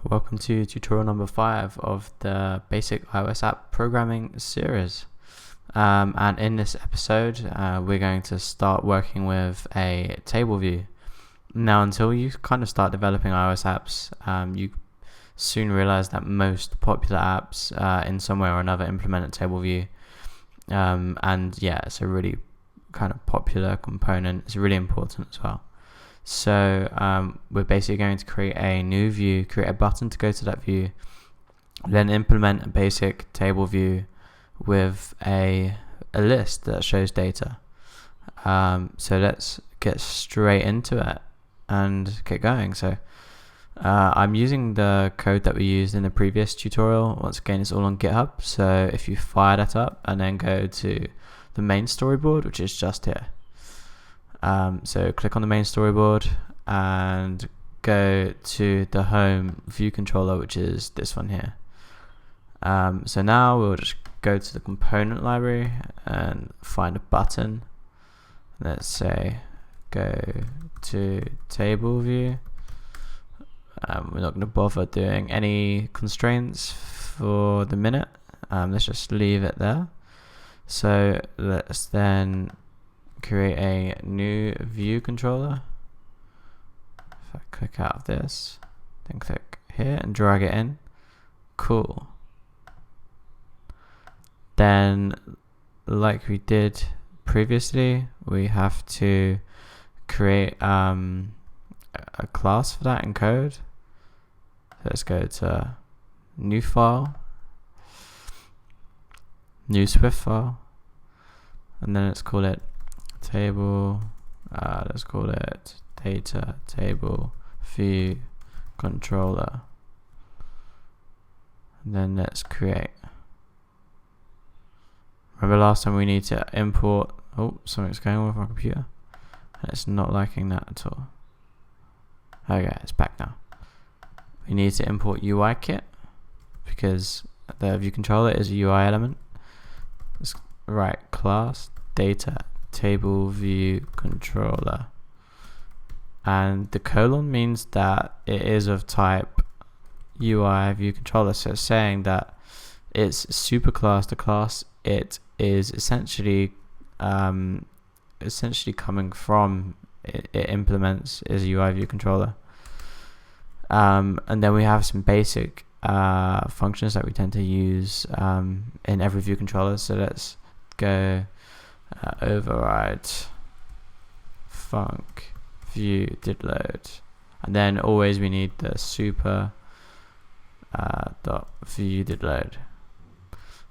Welcome to tutorial number 5 of the basic iOS app programming series. And in this episode, we're going to start working with a table view. Now, until you kind of start developing iOS apps, you soon realize that most popular apps in some way or another implement a table view. And yeah, it's a really kind of popular component. It's really important as well. So we're basically going to create a new view, create a button to go to that view, then implement a basic table view with a list that shows data. So let's get straight into it and get going. So I'm using the code that we used in the previous tutorial. Once again, it's all on GitHub. So if you fire that up and then go to the main storyboard, which is just here. So click on the main storyboard and go to the home view controller, which is this one here. So now we'll just go to the component library and find a button. Let's say go to table view. We're not going to bother doing any constraints for the minute. Let's just leave it there. So let's then create a new view controller. If I click out of this, then click here and drag it in. Cool. Then, like we did previously, we have to create a class for that in code. So let's go to new file, new Swift file, and then let's call it table, let's call it DataTableView controller, and then let's create. Remember last time we need to import, something's going on with my computer and it's not liking that at all. Okay, it's back now. We need to import UIKit because the view controller is a UI element. Let's write class DataTableView controller, and the colon means that it is of type UI view controller. So it's saying that it's superclass. The class it is essentially coming from it implements is a UI view controller. And then we have some basic functions that we tend to use in every view controller. So let's go override func view did load, and then always we need the super dot view did load,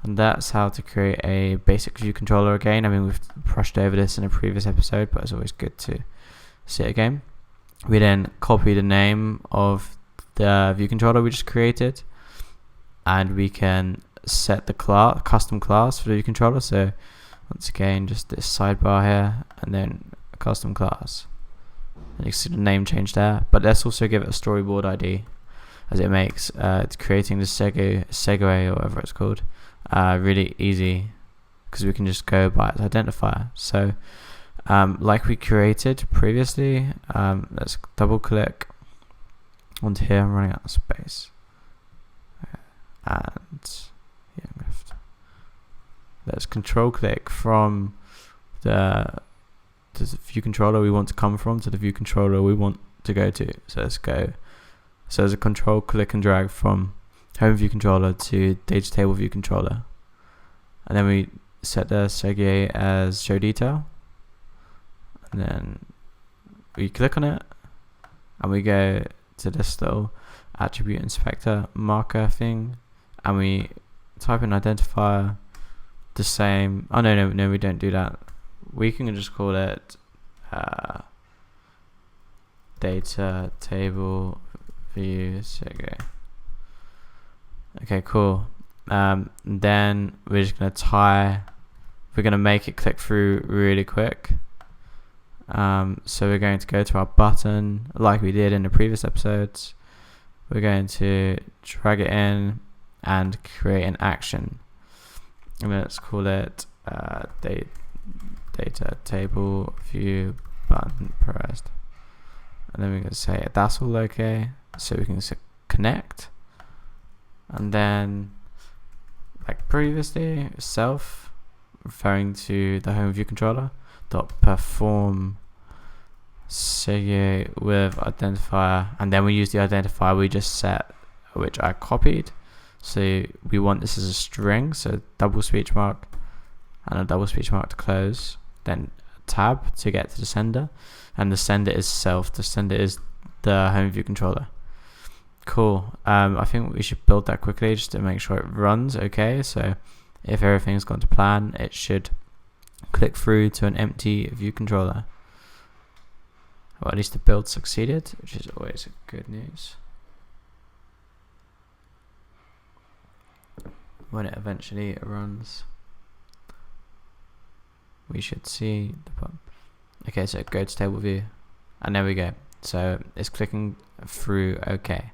and that's how to create a basic view controller again. I mean, we've brushed over this in a previous episode, but it's always good to see it again. We then copy the name of the view controller we just created, and we can set the custom class for the view controller. So once again, just this sidebar here, and then a custom class. And you can see the name change there. But let's also give it a storyboard ID, as it makes it's creating the segue or whatever it's called really easy, because we can just go by its identifier. So like we created previously, let's double click onto here. I'm running out of space, and yeah, I'm gonna have to. Let's control click from the view controller we want to come from to the view controller we want to go to. So let's go. So there's a control click and drag from home view controller to DataTableView controller, and then we set the segue as show detail, and then we click on it and we go to this little attribute inspector marker thing, and we type in identifier the same. Oh no, we don't do that. We can just call it DataTableView segue. Okay, cool. Then we're just we're gonna make it click through really quick. So we're going to go to our button like we did in the previous episodes. We're going to drag it in and create an action. And let's call it DataTableView button pressed. And then we're going to say that's all okay. So we can connect, and then like previously, self referring to the home view controller dot perform segue with identifier, and then we use the identifier we just set, which I copied. So we want this as a string, so double speech mark and a double speech mark to close, then tab to get to the sender, and the sender is self. The sender is the home view controller. Cool. I think we should build that quickly just to make sure it runs okay. So if everything's gone to plan, it should click through to an empty view controller. Or at least the build succeeded, which is always good news. When it eventually runs, we should see the pump. Okay, so go to table view, and there we go. So it's clicking through okay.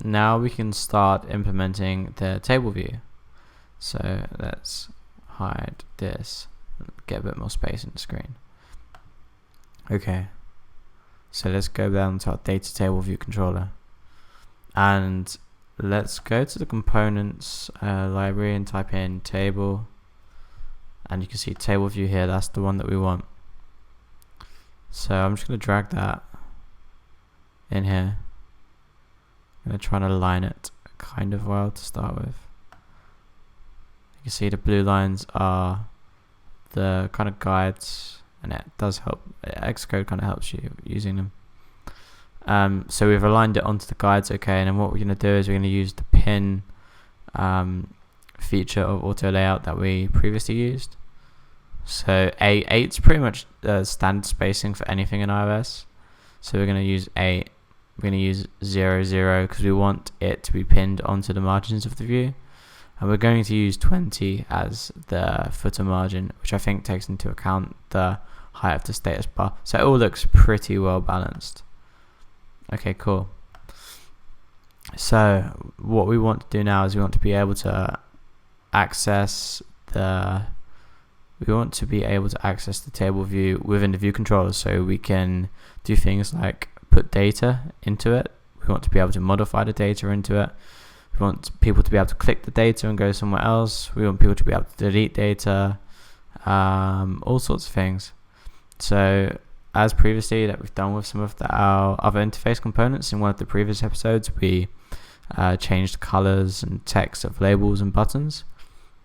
Now we can start implementing the table view. So let's hide this and get a bit more space in the screen. Okay, so let's go down to our DataTableView controller, and let's go to the components library and type in table, and you can see table view here. That's the one that we want. So I'm just going to drag that in here. I'm going to try and align it kind of well to start with. You can see the blue lines are the kind of guides, and it does help. Xcode kind of helps you using them. So we've aligned it onto the guides, okay, and then what we're going to do is we're going to use the pin feature of auto layout that we previously used. So 8 is pretty much standard spacing for anything in iOS. So we're going to use 8. We're going to use 0, 0 because we want it to be pinned onto the margins of the view. And we're going to use 20 as the footer margin, which I think takes into account the height of the status bar. So it all looks pretty well balanced. Okay, cool. So what we want to do now is we want to be able to access the table view within the view controller, so we can do things like put data into it. We want to be able to modify the data into it. We want people to be able to click the data and go somewhere else. We want people to be able to delete data, all sorts of things. So as previously that we've done with some of our other interface components in one of the previous episodes, we changed colors and text of labels and buttons.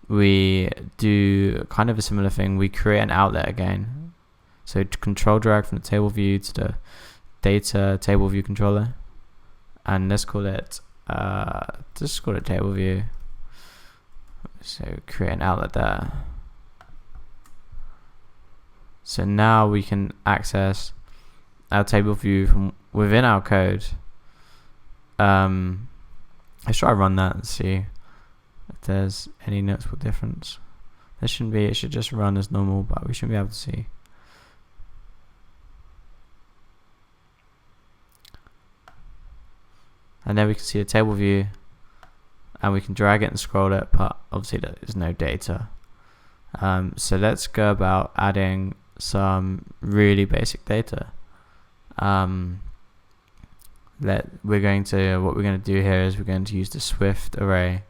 We do kind of a similar thing. We create an outlet again. So control drag from the table view to the data table view controller, and let's call it just call it table view. So create an outlet there. So now we can access our table view from within our code. Let's try to run that and see if there's any noticeable difference. There shouldn't be. It should just run as normal, but we should be able to see. And then we can see the table view, and we can drag it and scroll it, but obviously there's no data. So let's go about adding some really basic data. What we're going to do here is we're going to use the Swift array,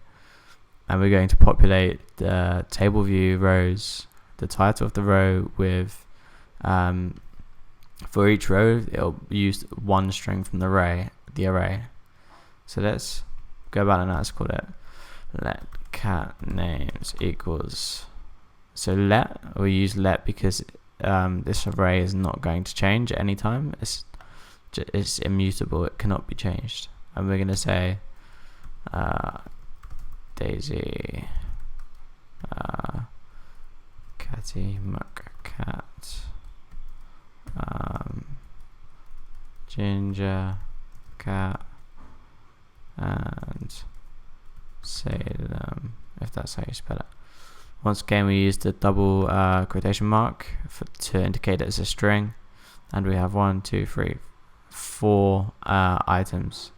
and we're going to populate the table view rows, the title of the row with, for each row, it'll use one string from the array. So let's go about and let's call it let cat names equals. So we use let because this array is not going to change at any time. It's immutable. It cannot be changed. And we're going to say Daisy Catty Muck Cat Ginger Cat and Salem, if that's how you spell it. Once again, we use the double quotation mark to indicate that it's a string, and we have 1, 2, 3, 4 items.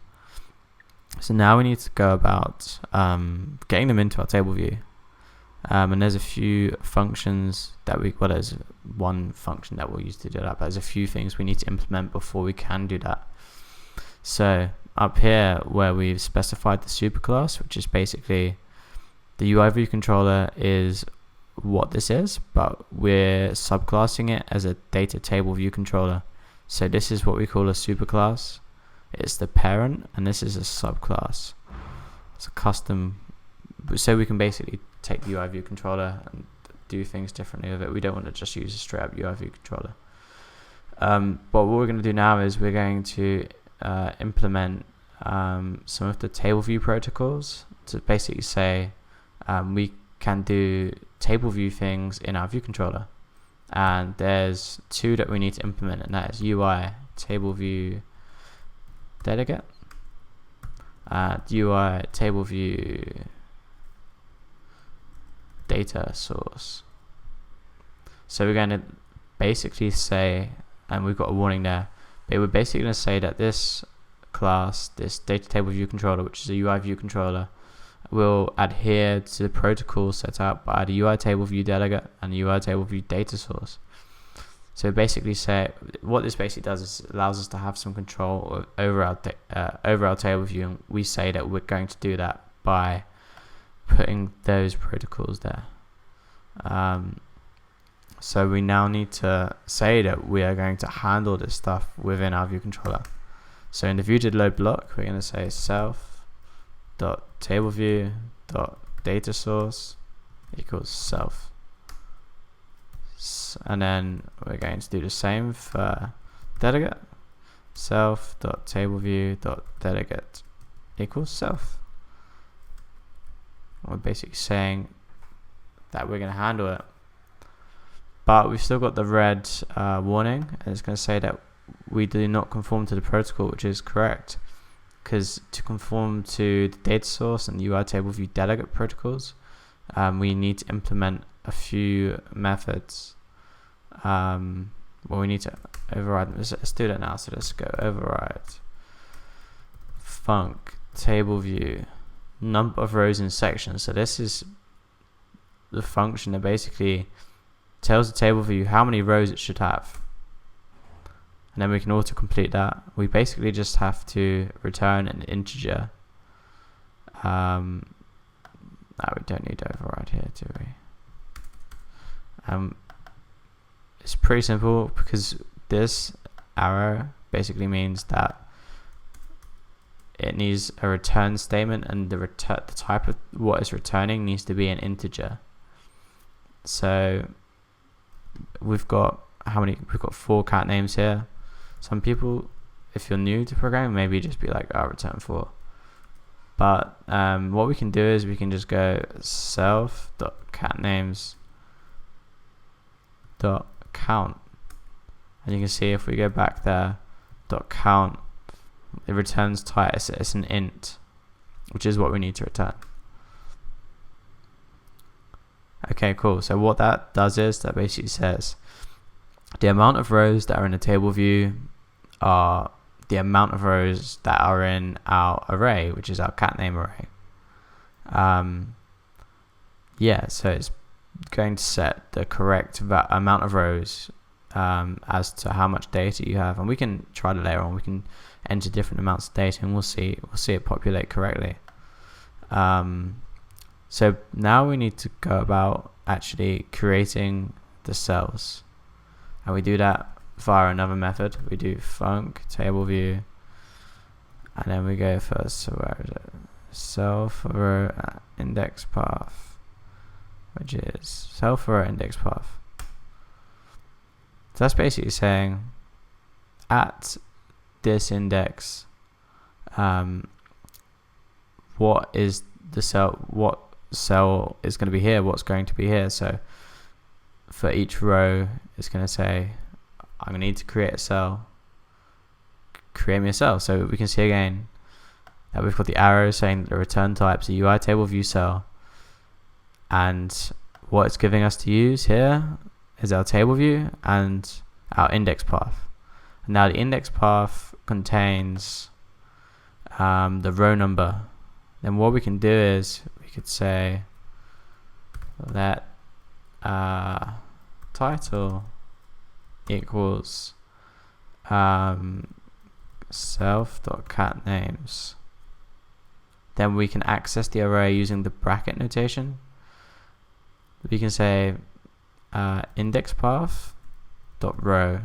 So now we need to go about getting them into our table view, and there's a few functions that there's one function that we'll use to do that, but there's a few things we need to implement before we can do that. So up here where we've specified the superclass, which is basically the UIView controller is what this is, but we're subclassing it as a DataTableView controller. So this is what we call a superclass. It's the parent, and this is a subclass. It's a custom, so we can basically take the UIView controller and do things differently with it. We don't want to just use a straight up UIView controller. But what we're going to do now is we're going to implement some of the TableView protocols to basically say we can do TableView things in our view controller. And there's two that we need to implement, and that is UITableView delegate, UITableView data source. So we're going to basically say, and we've got a warning there, but we're basically going to say that this class, this DataTableView controller, which is a UIView controller, will adhere to the protocol set out by the UITableView delegate and the UITableView data source. So basically, say what this basically does is it allows us to have some control over our table view, and we say that we're going to do that by putting those protocols there. So we now need to say that we are going to handle this stuff within our view controller. So in the view.load block, we're going to say self.tableview.dataSource equals self. And then we're going to do the same for delegate. Self.tableview.delegate equals self. We're basically saying that we're going to handle it. But we've still got the red warning, and it's going to say that we do not conform to the protocol, which is correct, because to conform to the data source and the UITableView delegate protocols, we need to implement a few methods. Well, we need to override them. Let's do that now. So let's go override func table view number of rows in sections. So this is the function that basically tells the table view how many rows it should have, and then we can autocomplete that. We basically just have to return an integer. No, we don't need to override here, do we? It's pretty simple, because this arrow basically means that it needs a return statement, and the type of what is returning needs to be an integer. So we've got we've got 4 cat names here. Some people, if you're new to programming, maybe just be like, oh, return 4. But what we can do is we can just go self.catnames.count, and you can see if we go back there, .count, it returns type. It's an int, which is what we need to return. Okay, cool. So what that does is that basically says the amount of rows that are in the table view are the amount of rows that are in our array, which is our cat name array. Yeah, so it's going to set the correct amount of rows as to how much data you have, and we can try that later on. We can enter different amounts of data, and we'll see it populate correctly. So now we need to go about actually creating the cells, and we do that via another method. We do func table view, and then we go first. So where is it? Self row index path, which is self row index path. So that's basically saying at this index, what is the cell? What cell is going to be here? What's going to be here? So for each row, it's going to say, I'm going to need to create a cell. Create me a cell. So we can see again that we've got the arrow saying that the return type's a UITableView cell, and what it's giving us to use here is our table view and our index path. And now the index path contains the row number. Then what we can do is we could say let title equals self.catNames. Then we can access the array using the bracket notation. We can say index path dot row.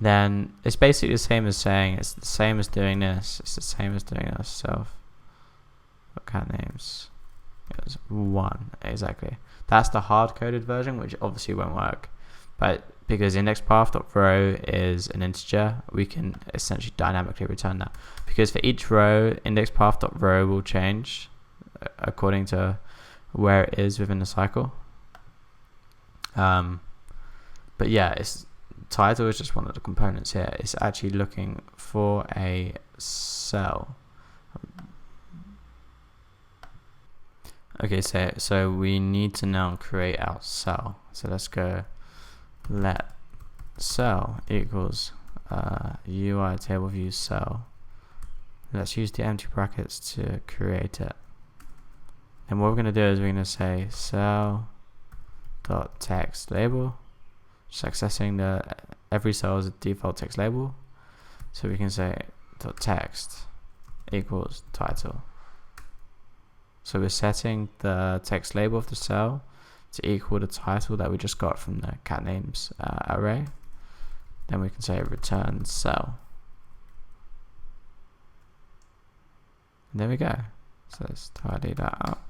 Then it's basically the same as saying it's the same as doing this. It's the same as doing this. Self.catNames. It's 1 exactly. That's the hard-coded version, which obviously won't work. But because indexPath.row is an integer, we can essentially dynamically return that. Because for each row, indexPath.row will change according to where it is within the cycle. But yeah, title is just one of the components here. It's actually looking for a cell. Okay, so we need to now create our cell. So let's go let cell equals UITableView cell. Let's use the empty brackets to create it. And what we're going to do is we're going to say cell.text label, just accessing every cell as a default text label. So we can say .text equals title. So we're setting the text label of the cell to equal the title that we just got from the catNames array. Then we can say return cell. And there we go. So let's tidy that up.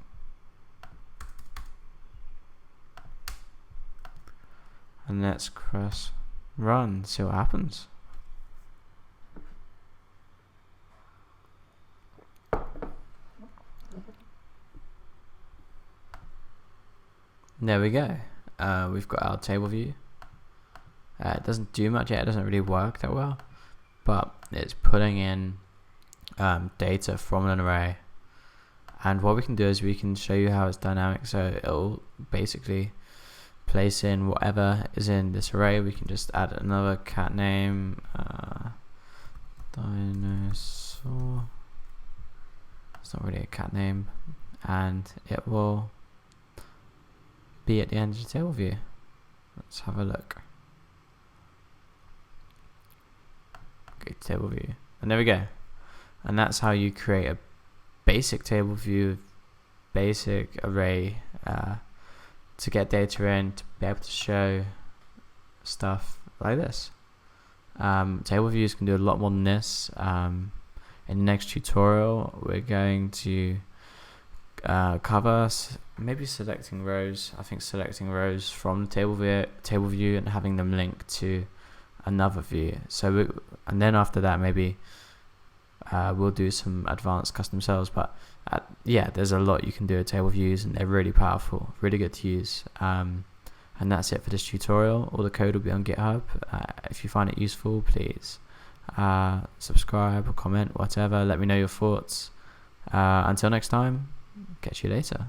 And let's press run, see what happens. There we go. We've got our table view. It doesn't do much yet. It doesn't really work that well, but it's putting in data from an array. And what we can do is we can show you how it's dynamic. So it'll basically place in whatever is in this array. We can just add another cat name, dinosaur. It's not really a cat name, and it will be at the end of the table view. Let's have a look. Okay, table view, and there we go. And that's how you create a basic table view, basic array to get data in, to be able to show stuff like this. Table views can do a lot more than this. In the next tutorial, we're going to cover maybe selecting rows. I think selecting rows from the table view and having them link to another view. And then after that, maybe we'll do some advanced custom cells. But yeah, there's a lot you can do with table views, and they're really powerful, really good to use. And that's it for this tutorial. All the code will be on GitHub. If you find it useful, please subscribe or comment, whatever. Let me know your thoughts. Until next time, catch you later.